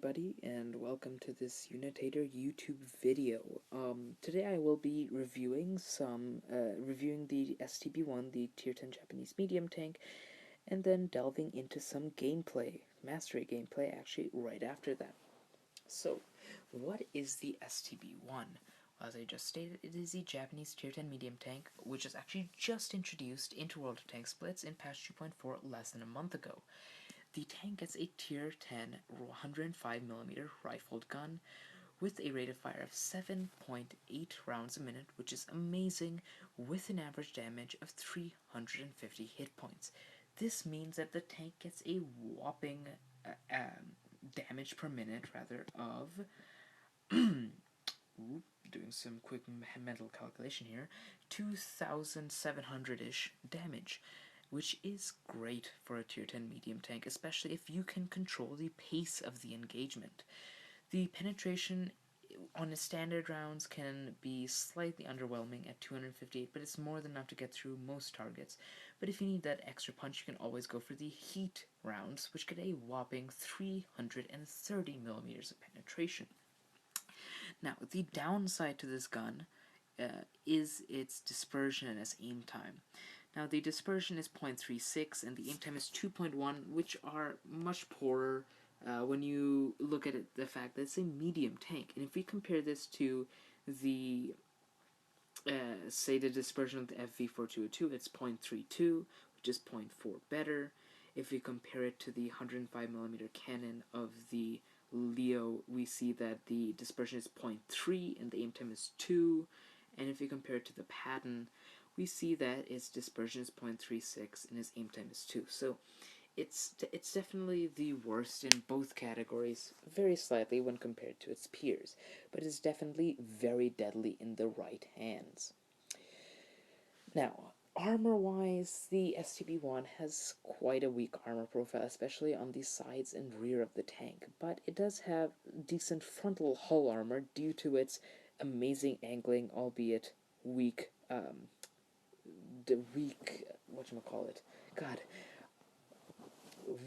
everybody, and welcome to this Unitator YouTube video. Today I will be reviewing the STB-1, the Tier 10 Japanese medium tank, and then delving into some gameplay, mastery gameplay actually, right after that. So, what is the STB-1? As I just stated, it is the Japanese Tier 10 medium tank, which is actually just introduced into World of Tanks Blitz in patch 2.4 less than a month ago. The tank gets a Tier 10 105mm rifled gun with a rate of fire of 7.8 rounds a minute, which is amazing, with an average damage of 350 hit points. This means that the tank gets a whopping damage per minute, of doing some quick mental calculation here, 2,700-ish damage, which is great for a Tier 10 medium tank, especially if you can control the pace of the engagement. The penetration on the standard rounds can be slightly underwhelming at 258, but it's more than enough to get through most targets. But if you need that extra punch, you can always go for the heat rounds, which get a whopping 330mm of penetration. Now, the downside to this gun is its dispersion and its aim time. Now, the dispersion is 0.36 and the aim time is 2.1, which are much poorer when you look at the fact that it's a medium tank. And if we compare this to the, say, the dispersion of the FV4202, it's 0.32, which is 0.4 better. If we compare it to the 105mm cannon of the Leo, we see that the dispersion is 0.3 and the aim time is 2. And if we compare it to the Patton, we see that its dispersion is 0.36 and its aim time is 2. So it's definitely the worst in both categories, very slightly when compared to its peers, but it's definitely very deadly in the right hands. Now, armor-wise, the STB-1 has quite a weak armor profile, especially on the sides and rear of the tank, but it does have decent frontal hull armor due to its amazing angling, albeit weak,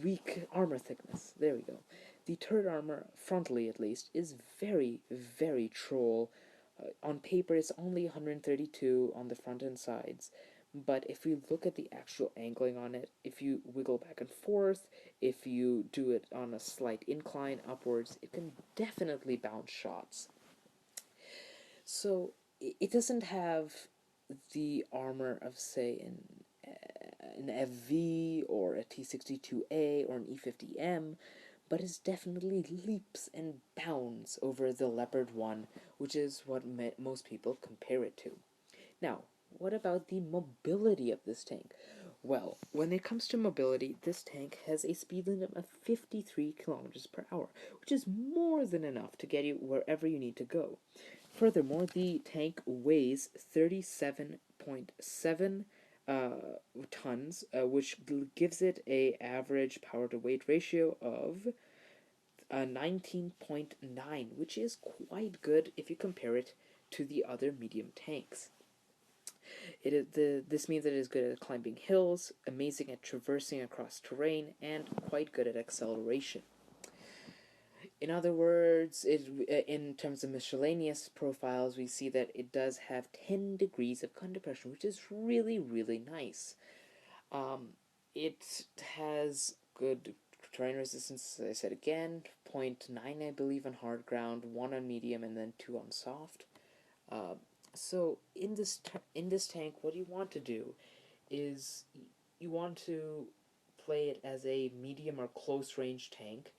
weak armor thickness. There we go. The turret armor, frontally at least, is very, very troll. On paper, it's only 132 on the front and sides, but if we look at the actual angling on it, if you wiggle back and forth, if you do it on a slight incline upwards, it can definitely bounce shots. So it doesn't have the armor of, say, an FV or a T62A or an E50M, but it definitely leaps and bounds over the Leopard 1, which is what most people compare it to. Now, what about the mobility of this tank? Well, when it comes to mobility, this tank has a speed limit of 53 kilometers per hour, which is more than enough to get you wherever you need to go. Furthermore, the tank weighs 37.7 tons, which gives it a average power-to-weight ratio of 19.9, which is quite good if you compare it to the other medium tanks. This means that it is good at climbing hills, amazing at traversing across terrain, and quite good at acceleration. In other words, in terms of miscellaneous profiles, we see that it does have 10 degrees of gun depression, which is really, really nice. It has good terrain resistance, as I said again, 0.9 I believe on hard ground, 1 on medium, and then 2 on soft. So in this tank, what you want to do is you want to play it as a medium or close range tank,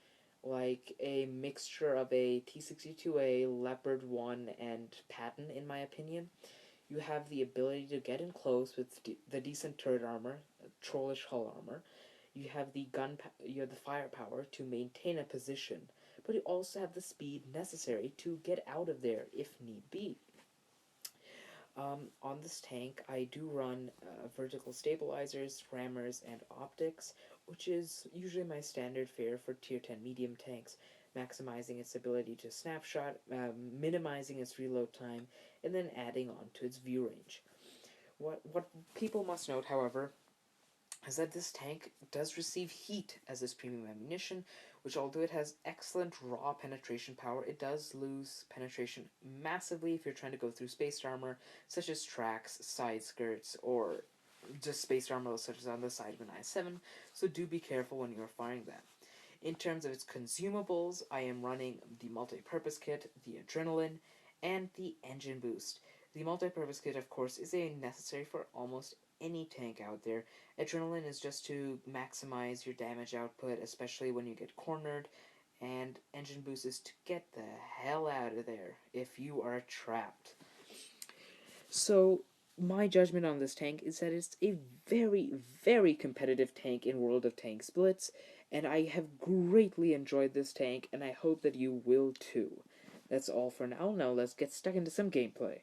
like a mixture of a T62A, Leopard 1, and Patton, in my opinion. You have the ability to get in close with the decent turret armor, trollish hull armor. You have the firepower to maintain a position, but you also have the speed necessary to get out of there if need be. On this tank, I do run vertical stabilizers, rammers, and optics, which is usually my standard fare for Tier 10 medium tanks, maximizing its ability to snapshot, minimizing its reload time, and then adding on to its view range. What people must note, however, is that this tank does receive heat as this premium ammunition, which although it has excellent raw penetration power, it does lose penetration massively if you're trying to go through spaced armor, such as tracks, side skirts, or just spaced armor such as on the side of an i7, so do be careful when you're firing that. In terms of its consumables, I am running the multi-purpose kit, the adrenaline, and the engine boost. The multi-purpose kit, of course, is a necessary for almost any tank out there. Adrenaline is just to maximize your damage output, especially when you get cornered, and engine boost is to get the hell out of there if you are trapped. So, my judgment on this tank is that it's a very, very competitive tank in World of Tanks Blitz, and I have greatly enjoyed this tank, and I hope that you will too. That's all for now. Now let's get stuck into some gameplay.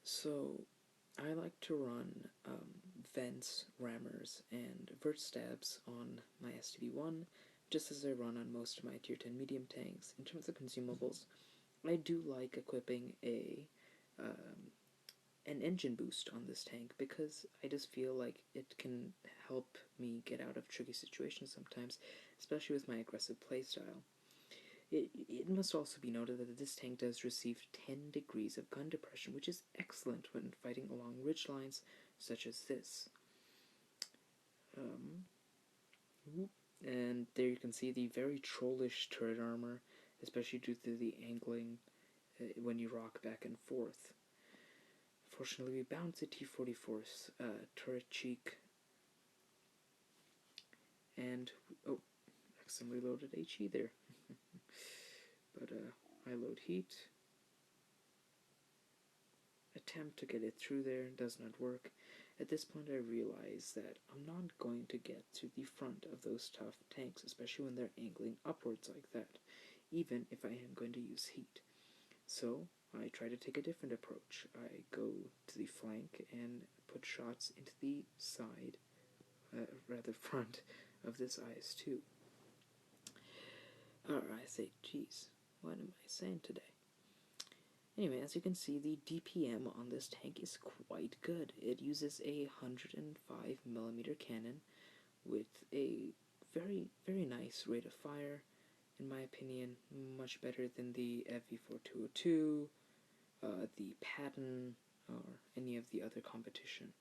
So, I like to run vents, rammers, and vert stabs on my STB-1, just as I run on most of my tier 10 medium tanks. In terms of consumables, I do like equipping an engine boost on this tank because I just feel like it can help me get out of tricky situations sometimes, especially with my aggressive playstyle. It must also be noted that this tank does receive 10 degrees of gun depression, which is excellent when fighting along ridge lines such as this. And there you can see the very trollish turret armor, especially due to the angling when you rock back and forth. Fortunately, we bounced the T-44's turret cheek, and oh, accidentally loaded HE there. But I load heat, attempt to get it through there, does not work. At this point, I realize that I'm not going to get to the front of those tough tanks, especially when they're angling upwards like that, even if I am going to use heat. So I try to take a different approach. I go to the flank and put shots into the side, rather front, of this IS-2. Or I say, geez, what am I saying today? Anyway, as you can see, the DPM on this tank is quite good. It uses a 105mm cannon with a very, very nice rate of fire. In my opinion, much better than the FV4202, the Patton, or any of the other competition.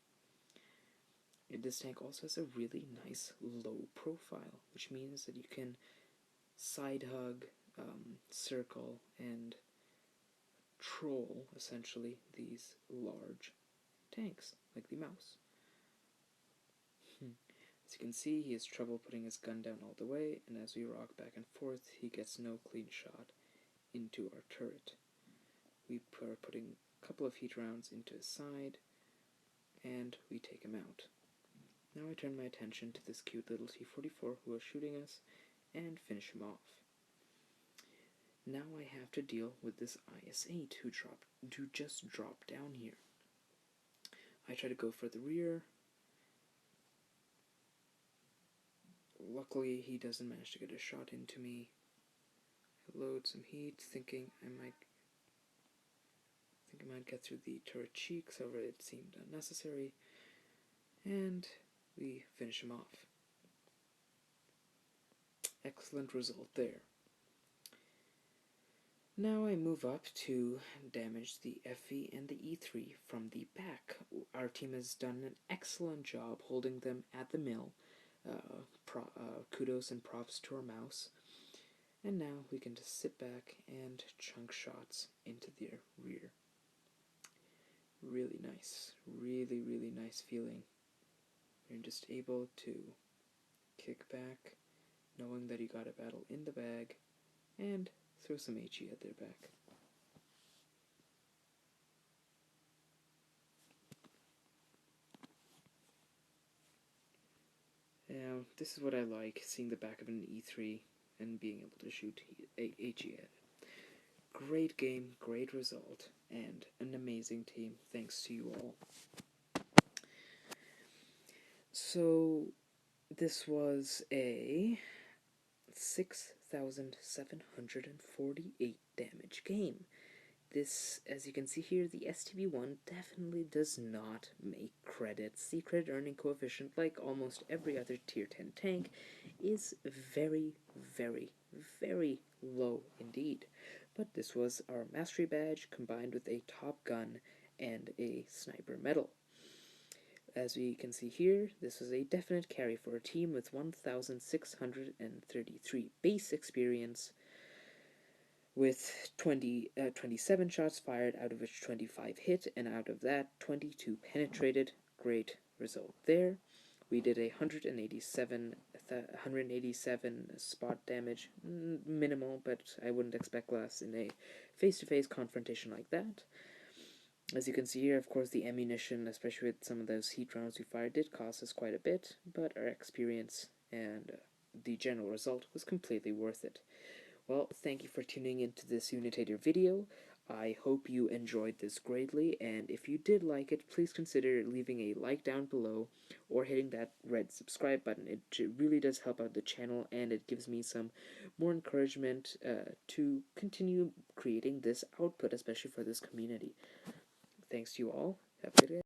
This tank also has a really nice low profile, which means that you can side hug, circle, and troll, essentially, these large tanks, like the mouse. As you can see, he has trouble putting his gun down all the way, and as we rock back and forth, he gets no clean shot into our turret. We are putting a couple of heat rounds into his side, and we take him out. Now I turn my attention to this cute little T-44 who is shooting us, and finish him off. Now I have to deal with this IS-8 who just dropped down here. I try to go for the rear. Luckily, he doesn't manage to get a shot into me. I load some heat, thinking I might get through the turret cheeks, however it seemed unnecessary, and we finish him off. Excellent result there. Now I move up to damage the FV and the E3 from the back. Our team has done an excellent job holding them at the mill. Kudos and props to our mouse. And now we can just sit back and chunk shots into their rear. Really nice. Really, really nice feeling. You're just able to kick back, knowing that you got a battle in the bag, and throw some HE at their back. Now, this is what I like, seeing the back of an E3 and being able to shoot HE at it. Great game, great result, and an amazing team, thanks to you all. So, this was a 6,000 1,748 damage game. This, as you can see here, the STB-1 definitely does not make credits. The credit earning coefficient, like almost every other tier 10 tank, is very, very, very low indeed. But this was our mastery badge combined with a top gun and a sniper medal. As we can see here, this was a definite carry for a team with 1,633 base experience, with 27 shots fired, out of which 25 hit, and out of that, 22 penetrated. Great result there. We did 187 spot damage, minimal, but I wouldn't expect less in a face-to-face confrontation like that. As you can see here, of course, the ammunition, especially with some of those heat rounds we fired, did cost us quite a bit, but our experience and the general result was completely worth it. Well, thank you for tuning into this Unitator video. I hope you enjoyed this greatly, and if you did like it, please consider leaving a like down below or hitting that red subscribe button. It really does help out the channel, and it gives me some more encouragement to continue creating this output, especially for this community. Thanks to you all. Have a good day.